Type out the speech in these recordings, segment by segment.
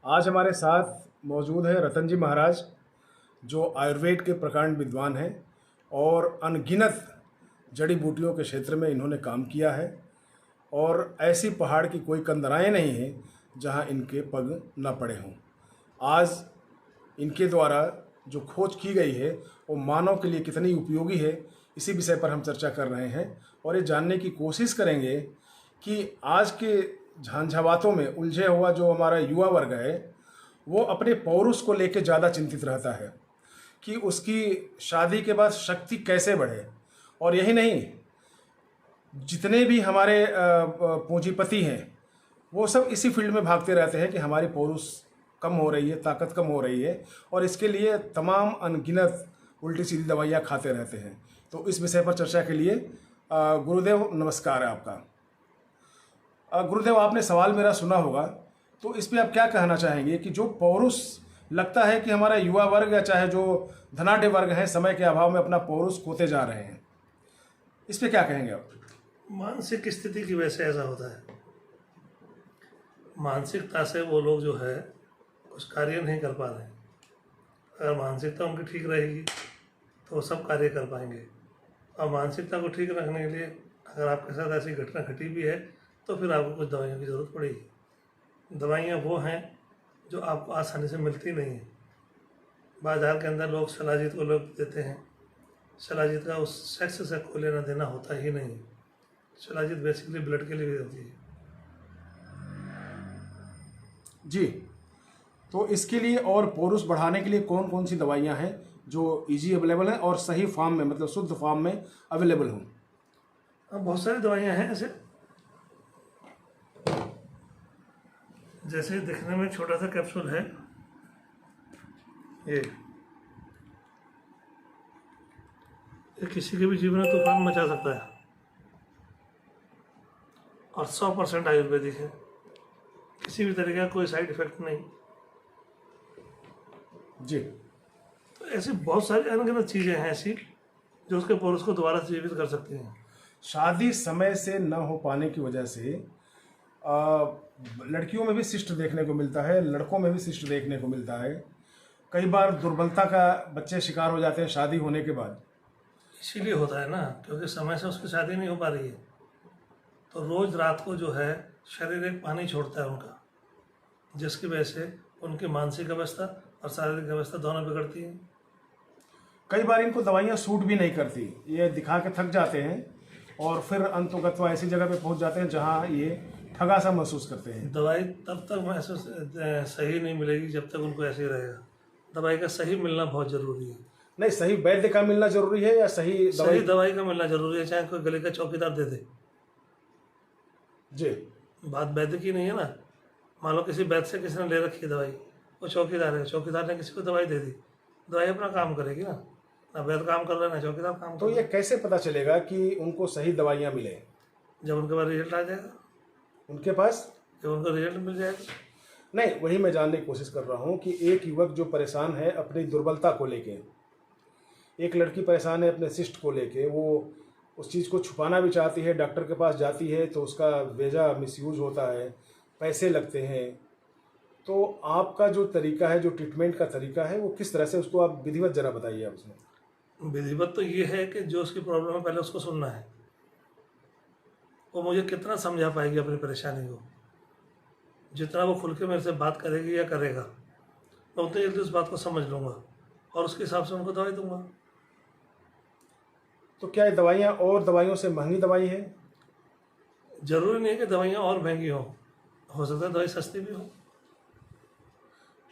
आज हमारे साथ मौजूद है रतन जी महाराज, जो आयुर्वेद के प्रकांड विद्वान हैं और अनगिनत जड़ी बूटियों के क्षेत्र में इन्होंने काम किया है। और ऐसी पहाड़ की कोई कंदराएं नहीं हैं जहां इनके पग न पड़े हों। आज इनके द्वारा जो खोज की गई है वो मानव के लिए कितनी उपयोगी है, इसी विषय पर हम चर्चा कर रहे हैं और ये जानने की कोशिश करेंगे कि आज के झंझावातों में उलझे हुआ जो हमारा युवा वर्ग है वो अपने पौरुष को लेकर ज़्यादा चिंतित रहता है कि उसकी शादी के बाद शक्ति कैसे बढ़े। और यही नहीं, जितने भी हमारे पूंजीपति हैं वो सब इसी फील्ड में भागते रहते हैं कि हमारी पौरुष कम हो रही है, ताकत कम हो रही है, और इसके लिए तमाम अनगिनत उल्टी सीधी दवाइयाँ खाते रहते हैं। तो इस विषय पर चर्चा के लिए गुरुदेव नमस्कार है आपका। गुरुदेव, आपने सवाल मेरा सुना होगा, तो इस पर आप क्या कहना चाहेंगे कि जो पौरुष लगता है कि हमारा युवा वर्ग या चाहे जो धनाढ़ वर्ग है समय के अभाव में अपना पौरुष खोते जा रहे हैं, इस पर क्या कहेंगे आप? मानसिक स्थिति की वजह से ऐसा होता है। मानसिकता से वो लोग जो है कुछ कार्य नहीं कर पा रहे हैं। अगर मानसिकता उनकी ठीक रहेगी तो वो सब कार्य कर पाएंगे। और मानसिकता को ठीक रखने के लिए अगर आपके साथ ऐसी घटना घटी भी है तो फिर आपको कुछ दवाइयों की ज़रूरत पड़ेगी। दवाइयाँ वो हैं जो आपको आसानी से मिलती नहीं हैं। बाज़ार के अंदर लोग शिलाजीत को लोग देते हैं। शिलाजीत का उस सेक्स से कोई लेना देना होता ही नहीं। शिलाजीत बेसिकली ब्लड के लिए भी होती है। जी, तो इसके लिए और पौरुष बढ़ाने के लिए कौन कौन सी दवाइयाँ हैं जो इजी अवेलेबल हैं और सही फॉर्म में, मतलब शुद्ध फॉर्म में अवेलेबल हों? अब बहुत सारी दवाइयाँ हैं ऐसे, जैसे दिखने में छोटा सा कैप्सूल है ये किसी के भी जीवन में तूफान मचा सकता है और 100% आयुर्वेदिक है। किसी भी तरीके का कोई साइड इफेक्ट नहीं। जी, तो ऐसी बहुत सारी अनगिनत चीज़ें हैं ऐसी जो उसके पौरुष को दोबारा जीवित कर सकती हैं। शादी समय से न हो पाने की वजह से लड़कियों में भी शिष्ट देखने को मिलता है, लड़कों में भी शिष्ट देखने को मिलता है। कई बार दुर्बलता का बच्चे शिकार हो जाते हैं शादी होने के बाद। इसीलिए होता है ना, क्योंकि समय से उसकी शादी नहीं हो पा रही है। तो रोज़ रात को जो है शरीर एक पानी छोड़ता है उनका, जिसकी वजह से उनकी मानसिक अवस्था और शारीरिक अवस्था दोनों बिगड़ती हैं। कई बार इनको दवाइयाँ सूट भी नहीं करती, ये दिखा के थक जाते हैं और फिर अंतोगत्वा ऐसी जगह पे पहुंच जाते हैं जहां ये ठगा सा महसूस करते हैं। दवाई तब तक महसूस सही नहीं मिलेगी जब तक उनको ऐसे ही रहेगा। दवाई का सही मिलना बहुत ज़रूरी है। नहीं, सही वैद्य का मिलना जरूरी है या सही दवाई का मिलना जरूरी है, चाहे कोई गले का चौकीदार दे दे। जी, बात वैद्य की नहीं है ना। मान लो किसी वैद्य से किसी ने ले रखी है दवाई, वो चौकीदार है, चौकीदार ने किसी को दवाई दे दी, दवाई अपना काम करेगी ना वैद्य काम कर रहा है ना चौकीदार काम कर तो ये कैसे पता चलेगा कि उनको सही दवाइयाँ मिले? जब उनके पास रिजल्ट आ जाएगा। उनके पास जब उनको रिजल्ट मिल जाएगा। नहीं, वही मैं जानने की कोशिश कर रहा हूँ कि एक युवक जो परेशान है अपनी दुर्बलता को लेके, एक लड़की परेशान है अपने शिष्ट को लेके, वो उस चीज़ को छुपाना भी चाहती है, डॉक्टर के पास जाती है तो उसका बेजा मिसयूज होता है, पैसे लगते हैं। तो आपका जो तरीका है, जो ट्रीटमेंट का तरीका है, वो किस तरह से, उसको आप विधिवत जरा बताइए आप उसमें। विधिवत तो ये है कि जो उसकी प्रॉब्लम है पहले उसको सुनना है। वो मुझे कितना समझा पाएगी अपनी परेशानी को, जितना वो खुल के मेरे से बात करेगी या करेगा, मैं उतनी जल्दी उस बात को समझ लूँगा और उसके हिसाब से उनको दवाई दूंगा। तो क्या ये दवाइयाँ और दवाइयों से महंगी दवाई है? जरूरी नहीं है कि दवाइयाँ और महंगी हो सकता है दवाई सस्ती भी हो।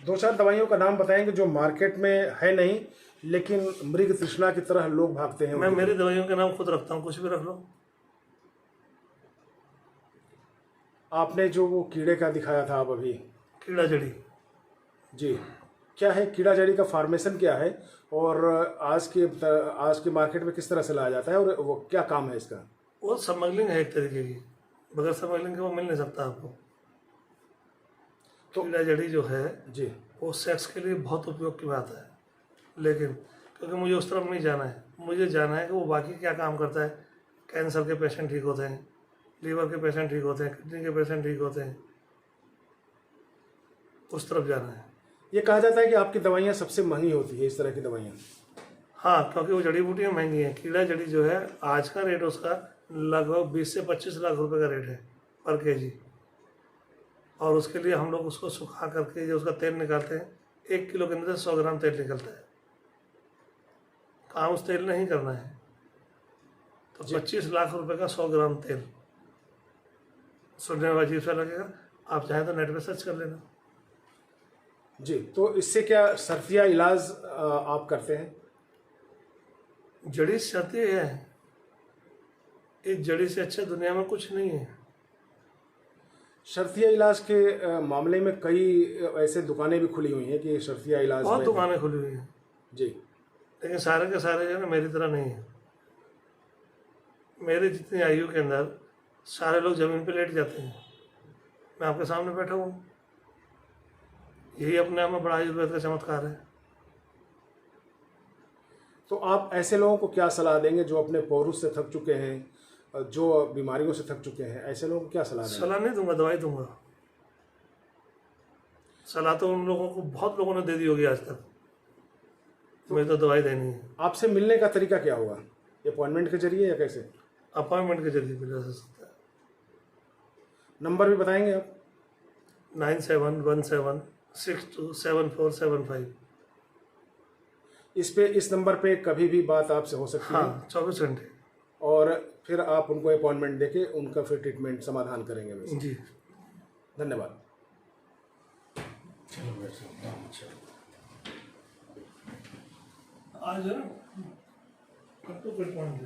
दो चार दवाइयों का नाम बताएंगे जो मार्केट में है नहीं लेकिन मृग तृष्णा की तरह लोग भागते हैं। मैं मेरी दवाइयों के नाम खुद रखता हूँ, कुछ भी रख लो। आपने जो वो कीड़े का दिखाया था आप अभी, कीड़ा जड़ी, जी, क्या है कीड़ा जड़ी का फार्मेशन क्या है और आज के मार्केट में किस तरह से लाया जाता है और वो क्या काम है इसका? वो स्मगलिंग है एक तरीके की, बगैर स्मगलिंग के वो मिल नहीं सकता आपको। तो कीड़ा जड़ी जो है जी, वो सेक्स के लिए बहुत उपयोग की बात है, लेकिन क्योंकि मुझे उस तरफ नहीं जाना है, मुझे जाना है कि वो बाकी क्या काम करता है। कैंसर के पेशेंट ठीक होते हैं, लीवर के पेशेंट ठीक होते हैं, किडनी के पेशेंट ठीक होते हैं। उस तरफ जाना है। ये कहा जाता है कि आपकी दवाइयाँ सबसे महंगी होती है, इस तरह की दवाइयाँ। हाँ, क्योंकि वो जड़ी बूटियाँ महंगी हैं। कीड़ा जड़ी जो है आज का रेट उसका लगभग 20 से 25 लाख रुपए का रेट है पर केजी। और उसके लिए हम लोग उसको सुखा करके जो उसका तेल निकालते हैं, 1 किलो के अंदर 100 ग्राम तेल निकलता है। काम उस तेल नहीं करना है तो 25 लाख रुपए का 100 ग्राम तेल, सुनने में अजीब सा लगेगा, आप चाहें तो नेट पे सर्च कर लेना। जी, तो इससे क्या शर्तिया इलाज आप करते हैं? जड़ी शर्ती है, इस जड़ी से अच्छा दुनिया में कुछ नहीं है। शर्तिया इलाज के मामले में कई ऐसे दुकानें भी खुली हुई हैं कि शर्तिया इलाज बहुत में। दुकानें खुली हुई हैं, जी। लेकिन सारे के सारे जो है ना मेरी तरह नहीं है। मेरी जितनी आयु के अंदर सारे लोग जमीन पे लेट जाते हैं, मैं आपके सामने बैठा हूँ। यही अपने आप में बड़ा आयुर्वेद का चमत्कार है। तो आप ऐसे लोगों को क्या सलाह देंगे जो अपने पौरुष से थक चुके हैं, जो बीमारियों से थक चुके हैं, ऐसे लोगों को क्या सलाह देंगे? सलाह नहीं दूंगा, दवाई दूंगा। सलाह तो उन लोगों को बहुत लोगों ने दे दी होगी आज तक, मुझे तो दवाई देनी है। आपसे मिलने का तरीका क्या होगा? अपॉइंटमेंट के जरिए या कैसे? अपॉइंटमेंट के जरिए मिला जा सकता है। नंबर भी बताएंगे आप? 9717627475। इस नंबर पे कभी भी बात आपसे हो सकती है। हाँ, 24 घंटे। और फिर आप उनको अपॉइंटमेंट देके उनका फिर ट्रीटमेंट समाधान करेंगे वैसे। जी, धन्यवाद। आज है ना, कब तो कोई पॉइंट